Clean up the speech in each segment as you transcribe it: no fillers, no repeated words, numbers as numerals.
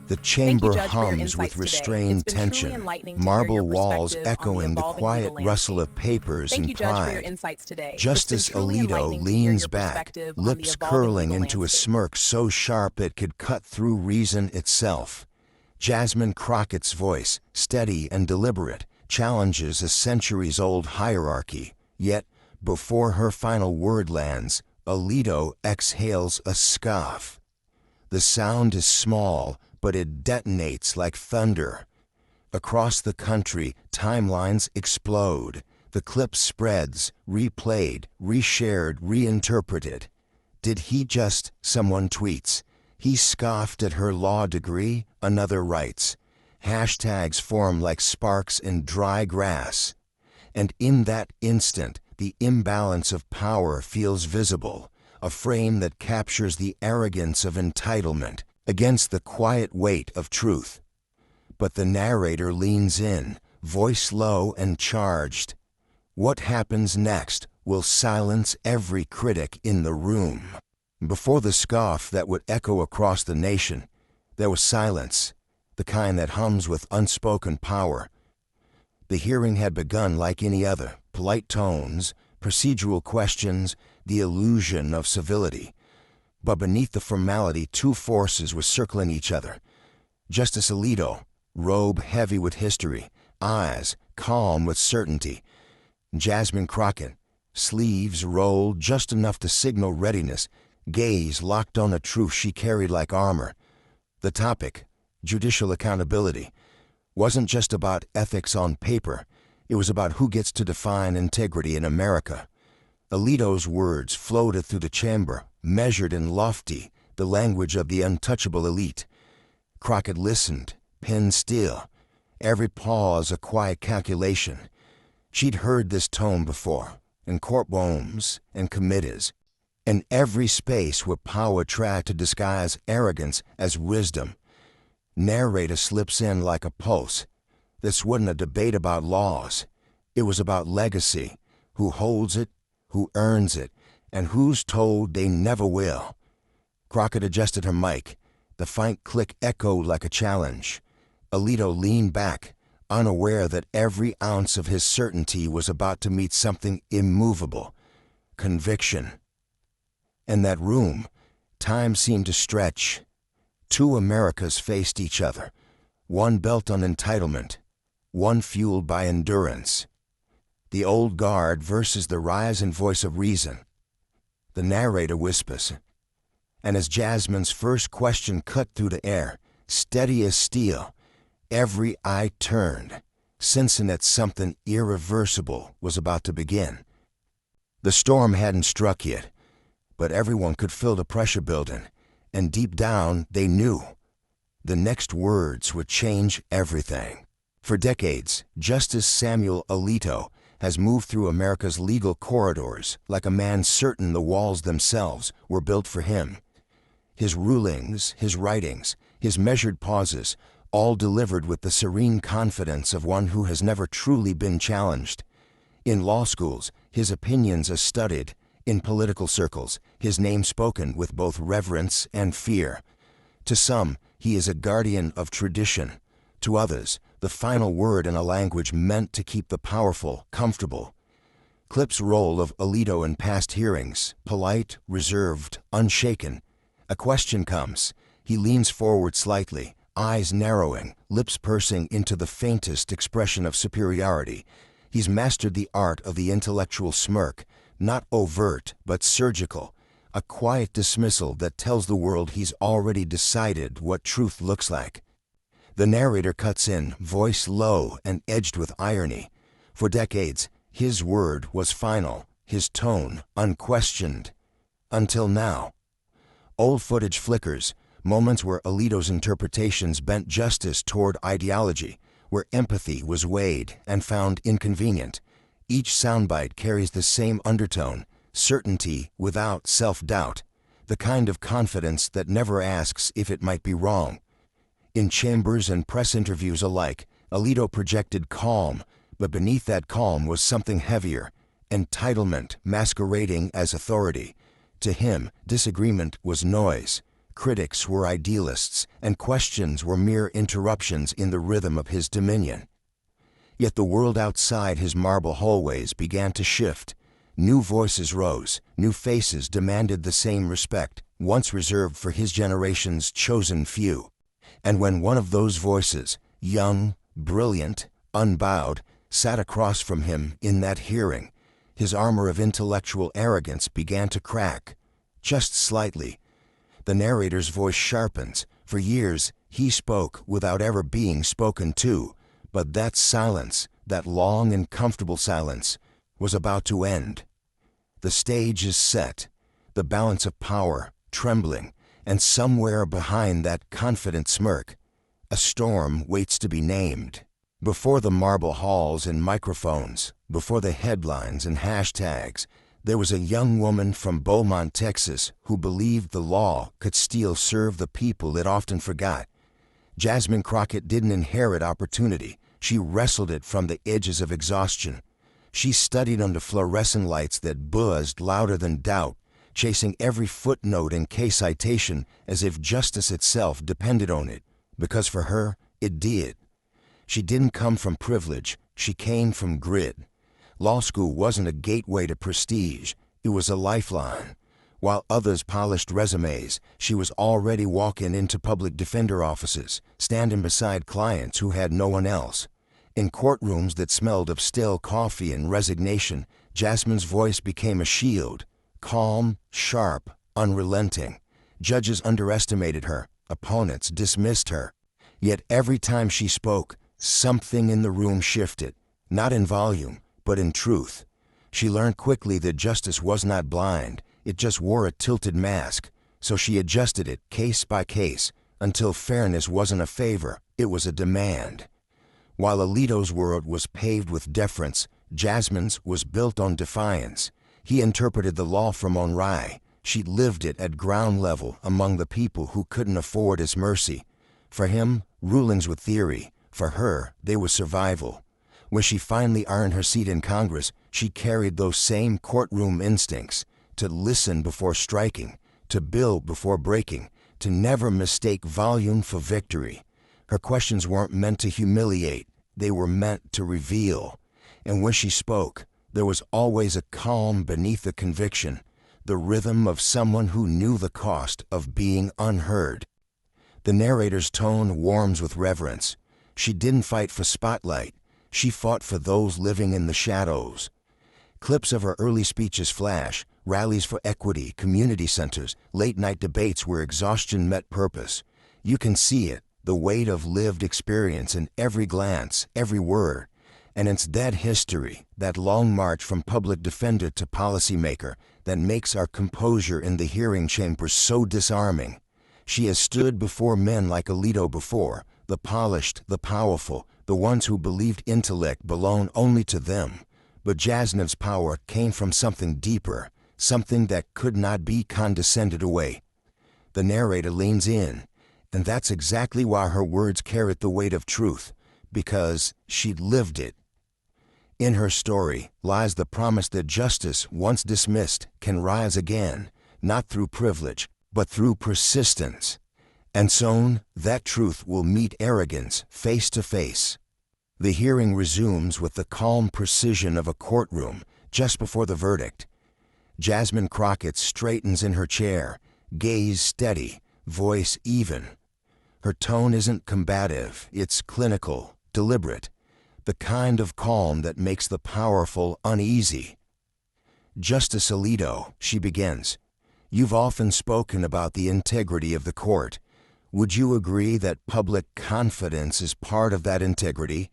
The Thank you, chamber Judge, for your hums with insights today. It's restrained been truly tension, enlightening to hear your marble walls perspective on the echoing the evolving legal quiet rustle landscape. of papers Thank and you, Judge, for your pride. insights today. It's been Justice truly Alito enlightening to hear leans your back, perspective on the lips evolving curling legal into a landscape. smirk so sharp it could cut through reason itself. Jasmine Crockett's voice, steady and deliberate, challenges a centuries-old hierarchy. Yet, before her final word lands, Alito exhales a scoff. The sound is small, but it detonates like thunder. Across the country, timelines explode. The clip spreads, replayed, reshared, reinterpreted. Did he just, someone tweets. He scoffed at her law degree, another writes. Hashtags form like sparks in dry grass. And in that instant, the imbalance of power feels visible, a frame that captures the arrogance of entitlement against the quiet weight of truth. But the narrator leans in, voice low and charged. What happens next will silence every critic in the room. Before the scoff that would echo across the nation, there was silence, the kind that hums with unspoken power. The hearing had begun like any other, polite tones, procedural questions, the illusion of civility. But beneath the formality, two forces were circling each other. Justice Alito, robe heavy with history, eyes calm with certainty. Jasmine Crockett, sleeves rolled just enough to signal readiness, gaze locked on a truth she carried like armor. The topic, judicial accountability, wasn't just about ethics on paper. It was about who gets to define integrity in America. Alito's words floated through the chamber, measured and lofty, the language of the untouchable elite. Crockett listened, pen still, every pause a quiet calculation. She'd heard this tone before, in courtrooms and committees, in every space where power tried to disguise arrogance as wisdom. Narrator slips in like a pulse. This wasn't a debate about laws. It was about legacy, who holds it, who earns it, and who's told they never will. Crockett adjusted her mic. The faint click echoed like a challenge. Alito leaned back, unaware that every ounce of his certainty was about to meet something immovable, conviction. In that room, time seemed to stretch. Two Americas faced each other, one built on entitlement, one fueled by endurance. The old guard versus the rise and voice of reason. The narrator whispers, and as Jasmine's first question cut through the air, steady as steel, every eye turned, sensing that something irreversible was about to begin. The storm hadn't struck yet, but everyone could feel the pressure building, and deep down they knew. The next words would change everything. For decades, Justice Samuel Alito has moved through America's legal corridors like a man certain the walls themselves were built for him. His rulings, his writings, his measured pauses, all delivered with the serene confidence of one who has never truly been challenged. In law schools, his opinions are studied. In political circles, his name spoken with both reverence and fear. To some, he is a guardian of tradition. To others, the final word in a language meant to keep the powerful comfortable. Clips roll of Alito in past hearings, polite, reserved, unshaken. A question comes. He leans forward slightly, eyes narrowing, lips pursing into the faintest expression of superiority. He's mastered the art of the intellectual smirk, not overt but surgical, a quiet dismissal that tells the world he's already decided what truth looks like. The narrator cuts in, voice low and edged with irony. For decades, his word was final, his tone unquestioned. Until now. Old footage flickers, moments where Alito's interpretations bent justice toward ideology, where empathy was weighed and found inconvenient. Each soundbite carries the same undertone, certainty without self-doubt, the kind of confidence that never asks if it might be wrong. In chambers and press interviews alike, Alito projected calm, but beneath that calm was something heavier, entitlement masquerading as authority. To him, disagreement was noise, critics were idealists, and questions were mere interruptions in the rhythm of his dominion. Yet the world outside his marble hallways began to shift. New voices rose, new faces demanded the same respect, once reserved for his generation's chosen few. And when one of those voices, young, brilliant, unbowed, sat across from him in that hearing, his armor of intellectual arrogance began to crack, just slightly. The narrator's voice sharpens. For years, he spoke without ever being spoken to, but that silence, that long and comfortable silence, was about to end. The stage is set, the balance of power trembling, and somewhere behind that confident smirk, a storm waits to be named. Before the marble halls and microphones, before the headlines and hashtags, there was a young woman from Beaumont, Texas, who believed the law could still serve the people it often forgot. Jasmine Crockett didn't inherit opportunity. She wrestled it from the edges of exhaustion. She studied under fluorescent lights that buzzed louder than doubt, chasing every footnote and case citation as if justice itself depended on it, because for her, it did. She didn't come from privilege, she came from grit. Law school wasn't a gateway to prestige, it was a lifeline. While others polished resumes, she was already walking into public defender offices, standing beside clients who had no one else. In courtrooms that smelled of stale coffee and resignation, Jasmine's voice became a shield, calm, sharp, unrelenting. Judges underestimated her, opponents dismissed her. Yet every time she spoke, something in the room shifted, not in volume, but in truth. She learned quickly that justice was not blind, it just wore a tilted mask, so she adjusted it case by case, until fairness wasn't a favor, it was a demand. While Alito's world was paved with deference, Jasmine's was built on defiance. He interpreted the law from on high. She lived it at ground level among the people who couldn't afford its mercy. For him, rulings were theory. For her, they were survival. When she finally earned her seat in Congress, she carried those same courtroom instincts, to listen before striking, to build before breaking, to never mistake volume for victory. Her questions weren't meant to humiliate, they were meant to reveal. And when she spoke, there was always a calm beneath the conviction, the rhythm of someone who knew the cost of being unheard. The narrator's tone warms with reverence. She didn't fight for spotlight, she fought for those living in the shadows. Clips of her early speeches flash, rallies for equity, community centers, late-night debates where exhaustion met purpose. You can see it, the weight of lived experience in every glance, every word. And it's that history, that long march from public defender to policymaker, that makes our composure in the hearing chamber so disarming. She has stood before men like Alito before, the polished, the powerful, the ones who believed intellect belonged only to them. But Jasmine's power came from something deeper, something that could not be condescended away. The narrator leans in, and that's exactly why her words carried the weight of truth, because she'd lived it. In her story lies the promise that justice, once dismissed, can rise again, not through privilege, but through persistence. And soon, that truth will meet arrogance face to face. The hearing resumes with the calm precision of a courtroom just before the verdict. Jasmine Crockett straightens in her chair, gaze steady, voice even. Her tone isn't combative, it's clinical, deliberate, the kind of calm that makes the powerful uneasy. Justice Alito, she begins, you've often spoken about the integrity of the court. Would you agree that public confidence is part of that integrity?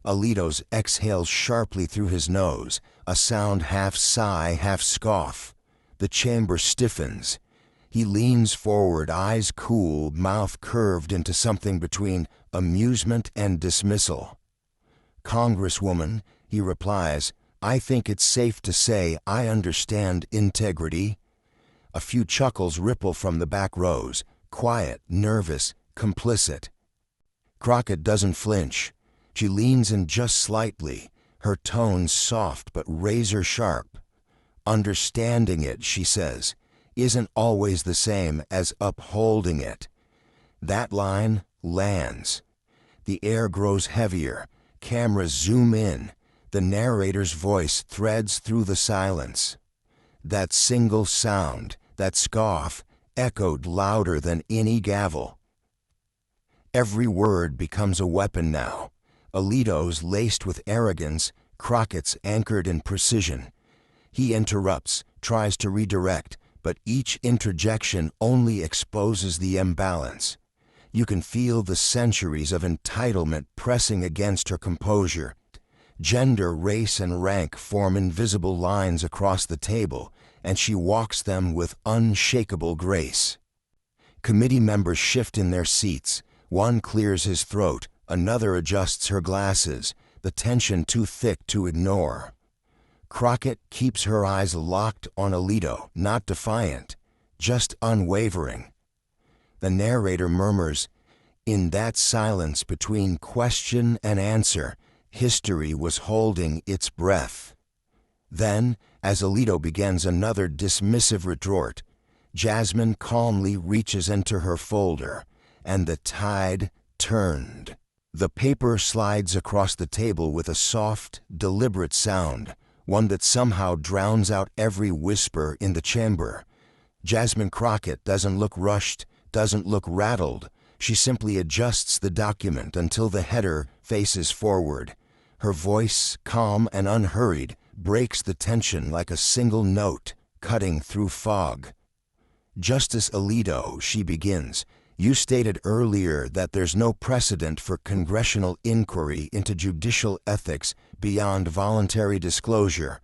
Alito's exhales sharply through his nose, a sound half sigh, half scoff. The chamber stiffens. He leans forward, eyes cool, mouth curved into something between amusement and dismissal. Congresswoman, he replies, I think it's safe to say I understand integrity. A few chuckles ripple from the back rows, quiet, nervous, complicit. Crockett doesn't flinch. She leans in just slightly, her tone soft but razor sharp. Understanding it, she says, isn't always the same as upholding it. That line lands. The air grows heavier, cameras zoom in, the narrator's voice threads through the silence. That single sound, that scoff, echoed louder than any gavel. Every word becomes a weapon now. Alito's laced with arrogance, Crockett's anchored in precision. He interrupts, tries to redirect, but each interjection only exposes the imbalance. You can feel the centuries of entitlement pressing against her composure. Gender, race, and rank form invisible lines across the table, and she walks them with unshakable grace. Committee members shift in their seats. One clears his throat, another adjusts her glasses, the tension too thick to ignore. Crockett keeps her eyes locked on Alito, not defiant, just unwavering. The narrator murmurs, "In that silence between question and answer, history was holding its breath." Then, as Alito begins another dismissive retort, Jasmine calmly reaches into her folder, and the tide turned. The paper slides across the table with a soft, deliberate sound, one that somehow drowns out every whisper in the chamber. Jasmine Crockett doesn't look rushed, doesn't look rattled. She simply adjusts the document until the header faces forward. Her voice, calm and unhurried, breaks the tension like a single note cutting through fog. "Justice Alito," she begins, "you stated earlier that there's no precedent for congressional inquiry into judicial ethics beyond voluntary disclosure.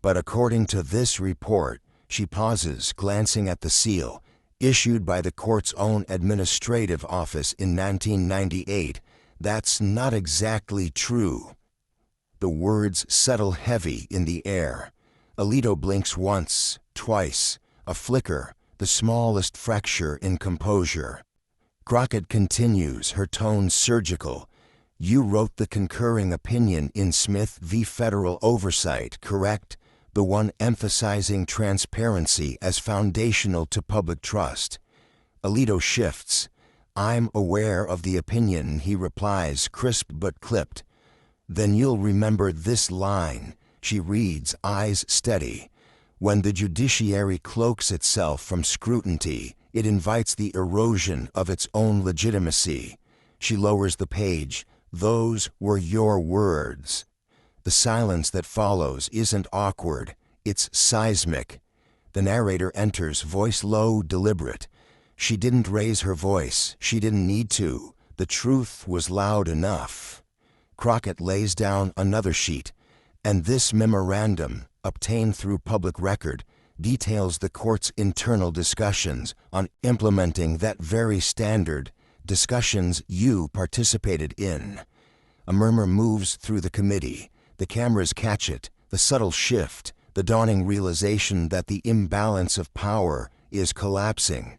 But according to this report," she pauses, glancing at the seal, "issued by the court's own administrative office in 1998, that's not exactly true." The words settle heavy in the air. Alito blinks once, twice, a flicker, the smallest fracture in composure. Crockett continues, her tone surgical. "You wrote the concurring opinion in Smith v. Federal Oversight, correct? The one emphasizing transparency as foundational to public trust." Alito shifts. "I'm aware of the opinion," he replies, crisp but clipped. "Then you'll remember this line," she reads, eyes steady. "When the judiciary cloaks itself from scrutiny, it invites the erosion of its own legitimacy." She lowers the page. "Those were your words." The silence that follows isn't awkward, it's seismic. The narrator enters, voice low, deliberate. She didn't raise her voice, she didn't need to. The truth was loud enough. Crockett lays down another sheet, and this memorandum, obtained through public record, details the court's internal discussions on implementing that very standard, discussions you participated in. A murmur moves through the committee. The cameras catch it, the subtle shift, the dawning realization that the imbalance of power is collapsing.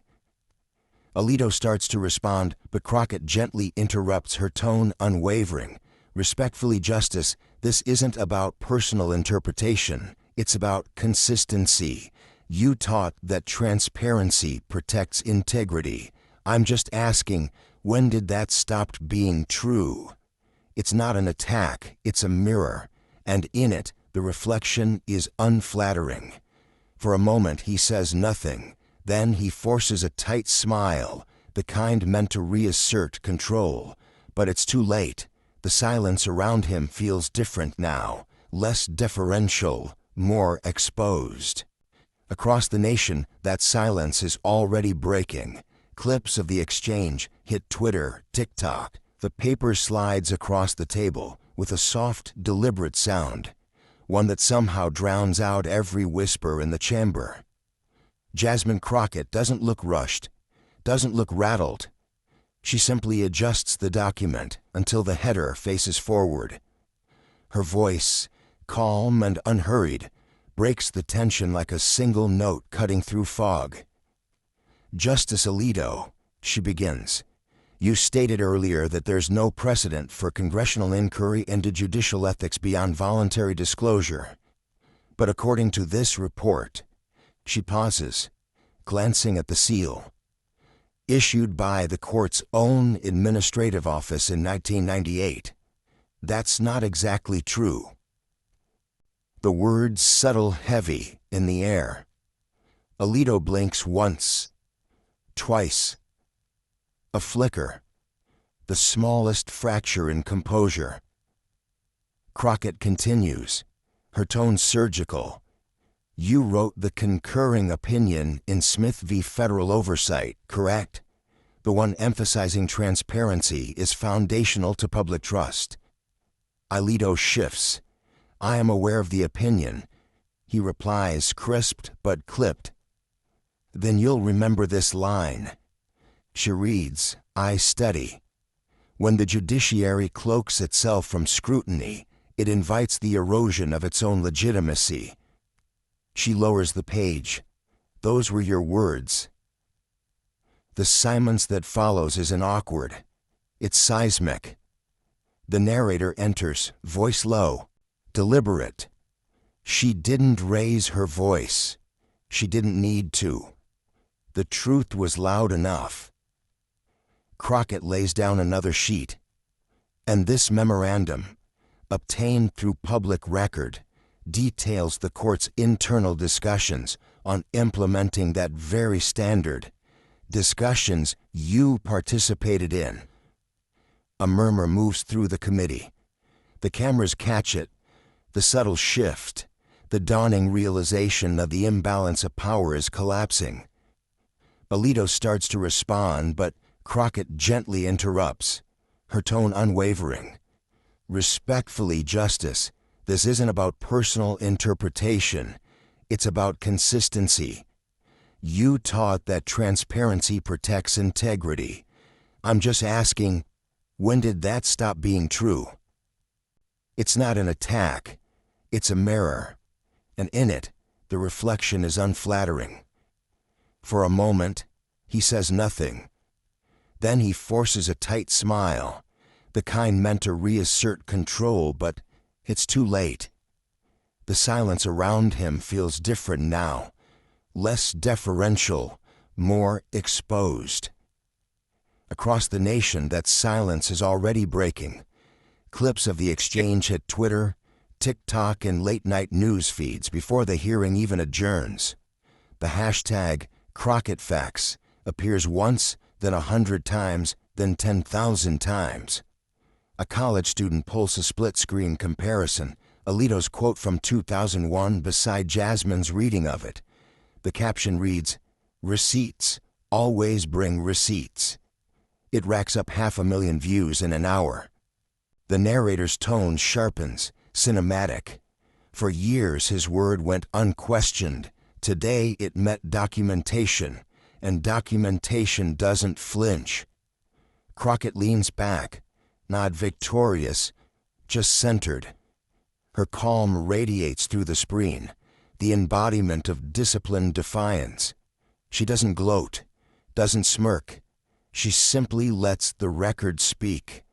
Alito starts to respond, but Crockett gently interrupts, her tone unwavering. "Respectfully, Justice, this isn't about personal interpretation. It's about consistency. You taught that transparency protects integrity. I'm just asking, when did that stop being true?" It's not an attack, it's a mirror, and in it, the reflection is unflattering. For a moment he says nothing, then he forces a tight smile, the kind meant to reassert control. But it's too late. The silence around him feels different now, less deferential, more exposed. Across the nation, that silence is already breaking. Clips of the exchange hit Twitter, TikTok. The paper slides across the table with a soft, deliberate sound, one that somehow drowns out every whisper in the chamber. Jasmine Crockett doesn't look rushed, doesn't look rattled. She simply adjusts the document until the header faces forward. Her voice, calm and unhurried, breaks the tension like a single note cutting through fog. "Justice Alito," she begins, "you stated earlier that there's no precedent for congressional inquiry into judicial ethics beyond voluntary disclosure. But according to this report," she pauses, glancing at the seal. Issued by the court's own administrative office in 1998. That's not exactly true. The words settle heavy in the air. Alito blinks once, twice. A flicker. The smallest fracture in composure. Crockett continues, her tone surgical. You wrote the concurring opinion in Smith v. Federal Oversight, correct? The one emphasizing transparency is foundational to public trust. Alito shifts. I am aware of the opinion. He replies, crisped but clipped. Then you'll remember this line. She reads, I study. When the judiciary cloaks itself from scrutiny, it invites the erosion of its own legitimacy. She lowers the page. Those were your words. The silence that follows isn't awkward. It's seismic. The narrator enters, voice low, deliberate. She didn't raise her voice. She didn't need to. The truth was loud enough. Crockett lays down another sheet. And this memorandum, obtained through public record, details the court's internal discussions on implementing that very standard, discussions you participated in. A murmur moves through the committee. The cameras catch it, the subtle shift, the dawning realization of the imbalance of power is collapsing. Alito starts to respond, but Crockett gently interrupts, her tone unwavering. Respectfully, Justice, this isn't about personal interpretation. It's about consistency. You taught that transparency protects integrity. I'm just asking, when did that stop being true? It's not an attack. It's a mirror. And in it, the reflection is unflattering. For a moment, he says nothing. Then he forces a tight smile, the kind meant to reassert control, but it's too late. The silence around him feels different now, less deferential, more exposed. Across the nation, that silence is already breaking. Clips of the exchange hit Twitter, TikTok, and late-night news feeds before the hearing even adjourns. The hashtag #CrockettFacts appears once, then 100 times, then 10,000 times. A college student pulls a split-screen comparison, Alito's quote from 2001 beside Jasmine's reading of it. The caption reads, "Receipts, always bring receipts." It racks up 500,000 views in an hour. The narrator's tone sharpens, cinematic. For years his word went unquestioned. Today it met documentation, and documentation doesn't flinch. Crockett leans back, not victorious, just centered. Her calm radiates through the screen, the embodiment of disciplined defiance. She doesn't gloat, doesn't smirk. She simply lets the record speak.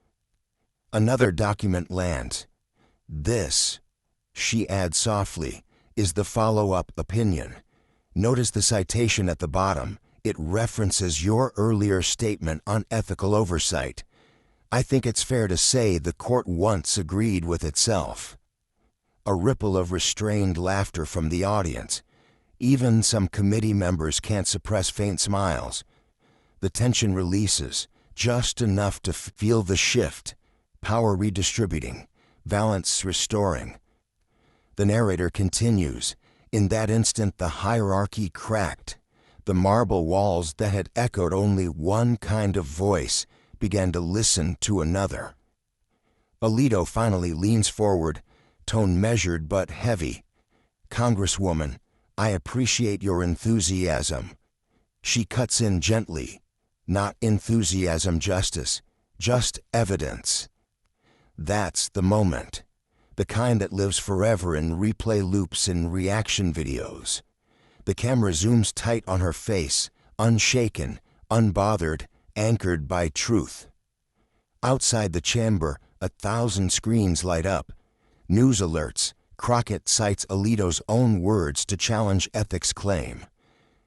Another document lands. This, she adds softly, is the follow-up opinion. Notice the citation at the bottom. It references your earlier statement on ethical oversight. I think it's fair to say the court once agreed with itself. A ripple of restrained laughter from the audience. Even some committee members can't suppress faint smiles. The tension releases, just enough to feel the shift, power redistributing, balance restoring. The narrator continues. In that instant, the hierarchy cracked. The marble walls that had echoed only one kind of voice began to listen to another. Alito finally leans forward, tone measured but heavy. "Congresswoman, I appreciate your enthusiasm." She cuts in gently. "Not enthusiasm, Justice, just evidence." That's the moment. The kind that lives forever in replay loops in reaction videos. The camera zooms tight on her face, unshaken, unbothered, anchored by truth. Outside the chamber, 1,000 screens light up. News alerts. Crockett cites Alito's own words to challenge ethics' claim.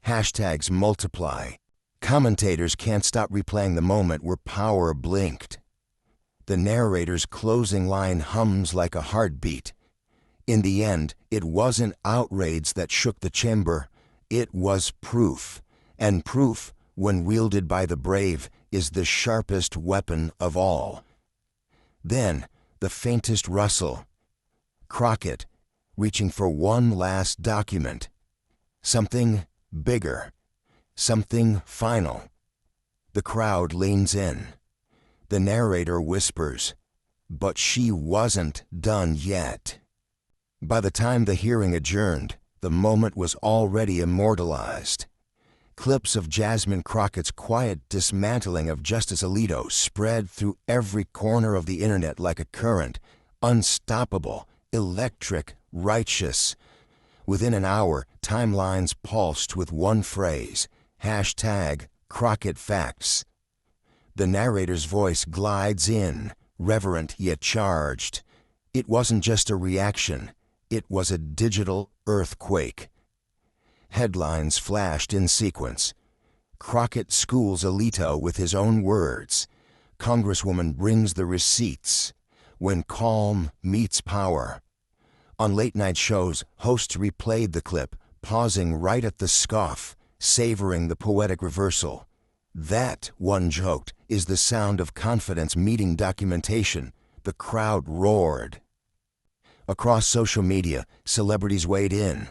Hashtags multiply. Commentators can't stop replaying the moment where power blinked. The narrator's closing line hums like a heartbeat. In the end, it wasn't outrage that shook the chamber. It was proof. And proof, when wielded by the brave, is the sharpest weapon of all. Then, the faintest rustle. Crockett, reaching for one last document. Something bigger. Something final. The crowd leans in. The narrator whispers, "But she wasn't done yet." By the time the hearing adjourned, the moment was already immortalized. Clips of Jasmine Crockett's quiet dismantling of Justice Alito spread through every corner of the internet like a current, unstoppable, electric, righteous. Within an hour, timelines pulsed with one phrase, #Crockett Facts. The narrator's voice glides in, reverent yet charged. It wasn't just a reaction, it was a digital earthquake. Headlines flashed in sequence. Crockett schools Alito with his own words. Congresswoman brings the receipts. When calm meets power. On late-night shows, hosts replayed the clip, pausing right at the scoff, savoring the poetic reversal. That, one joked, is the sound of confidence meeting documentation. The crowd roared. Across social media, celebrities weighed in.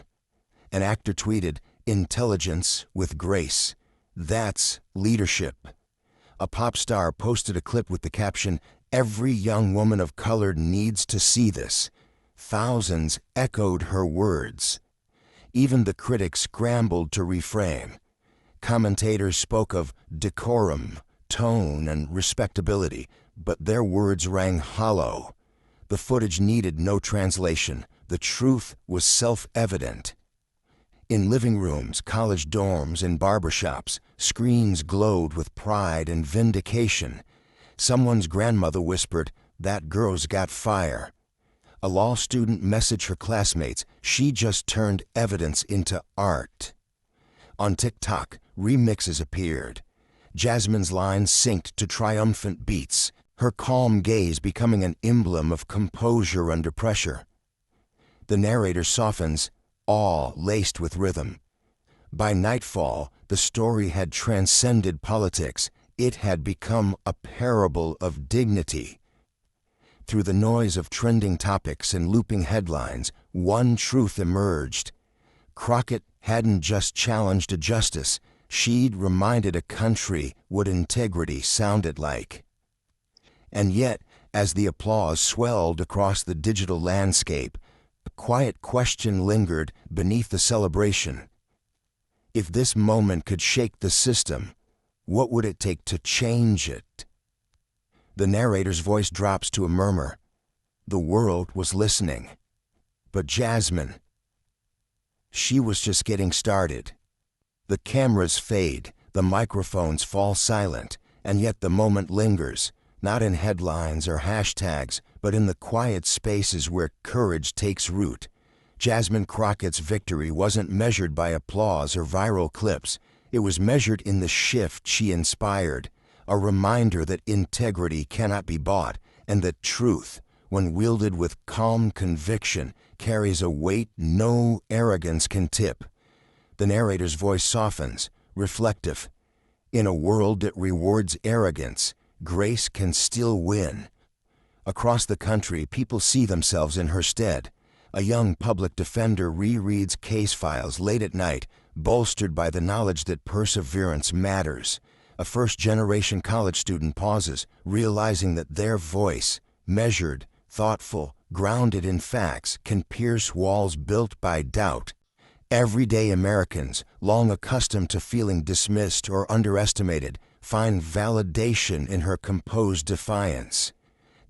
An actor tweeted, "Intelligence with grace. That's leadership." A pop star posted a clip with the caption, "Every young woman of color needs to see this." Thousands echoed her words. Even the critics scrambled to reframe. Commentators spoke of decorum, tone, and respectability, but their words rang hollow. The footage needed no translation. The truth was self-evident. In living rooms, college dorms, and barbershops, screens glowed with pride and vindication. Someone's grandmother whispered, "That girl's got fire." A law student messaged her classmates, "She just turned evidence into art." On TikTok, remixes appeared. Jasmine's lines synced to triumphant beats, her calm gaze becoming an emblem of composure under pressure. The narrator softens, all laced with rhythm. By nightfall, the story had transcended politics. It had become a parable of dignity. Through the noise of trending topics and looping headlines, one truth emerged. Crockett hadn't just challenged a justice, she'd reminded a country what integrity sounded like. And yet, as the applause swelled across the digital landscape, a quiet question lingered beneath the celebration. If this moment could shake the system, what would it take to change it? The narrator's voice drops to a murmur. The world was listening. But Jasmine, she was just getting started. The cameras fade, the microphones fall silent, and yet the moment lingers, not in headlines or hashtags, but in the quiet spaces where courage takes root. Jasmine Crockett's victory wasn't measured by applause or viral clips. It was measured in the shift she inspired, a reminder that integrity cannot be bought, and that truth, when wielded with calm conviction, carries a weight no arrogance can tip. The narrator's voice softens, reflective. In a world that rewards arrogance, grace can still win. Across the country, people see themselves in her stead. A young public defender rereads case files late at night, bolstered by the knowledge that perseverance matters. A first-generation college student pauses, realizing that their voice, measured, thoughtful, grounded in facts, can pierce walls built by doubt. Everyday Americans, long accustomed to feeling dismissed or underestimated, find validation in her composed defiance.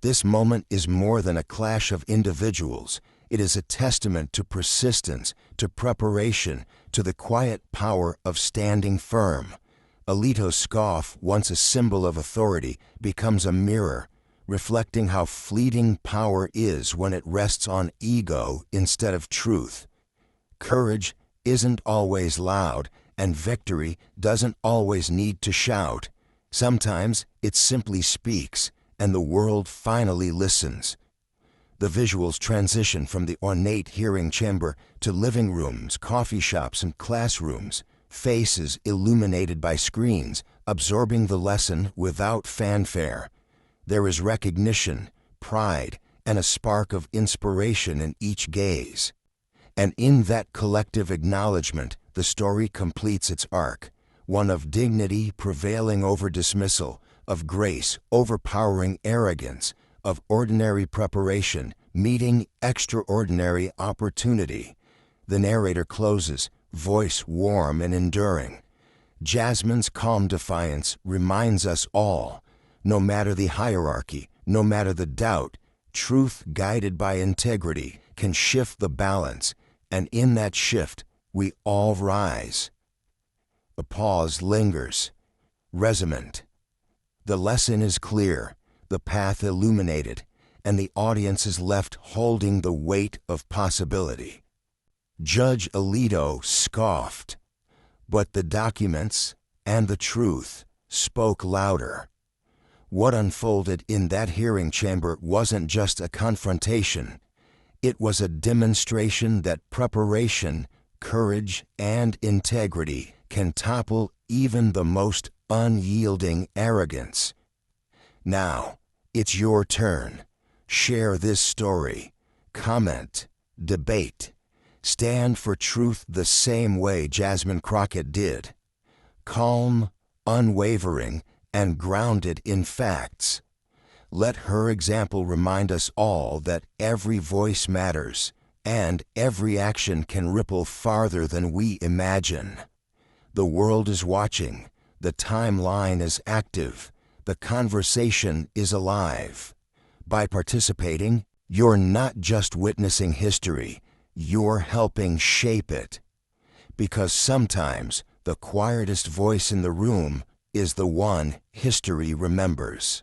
This moment is more than a clash of individuals. It is a testament to persistence, to preparation, to the quiet power of standing firm. Alito's scoff, once a symbol of authority, becomes a mirror, reflecting how fleeting power is when it rests on ego instead of truth. Courage isn't always loud, And victory doesn't always need to shout. Sometimes it simply speaks, and the world finally listens. The visuals transition from the ornate hearing chamber to living rooms, coffee shops, and classrooms, faces illuminated by screens, absorbing the lesson without fanfare. There is recognition, pride, and a spark of inspiration in each gaze. And in that collective acknowledgement, the story completes its arc, one of dignity prevailing over dismissal, of grace overpowering arrogance, of ordinary preparation meeting extraordinary opportunity. The narrator closes, voice warm and enduring. Jasmine's calm defiance reminds us all, no matter the hierarchy, no matter the doubt, truth guided by integrity can shift the balance, and in that shift, we all rise. A pause lingers. Resonant. The lesson is clear, the path illuminated, and the audience is left holding the weight of possibility. Judge Alito scoffed, but the documents and the truth spoke louder. What unfolded in that hearing chamber wasn't just a confrontation. It was a demonstration that preparation, courage, and integrity can topple even the most unyielding arrogance. Now, it's your turn. Share this story. Comment. Debate. Stand for truth the same way Jasmine Crockett did. Calm, unwavering, and grounded in facts. Let her example remind us all that every voice matters, and every action can ripple farther than we imagine. The world is watching. The timeline is active. The conversation is alive. By participating, you're not just witnessing history, you're helping shape it. Because sometimes the quietest voice in the room is the one history remembers.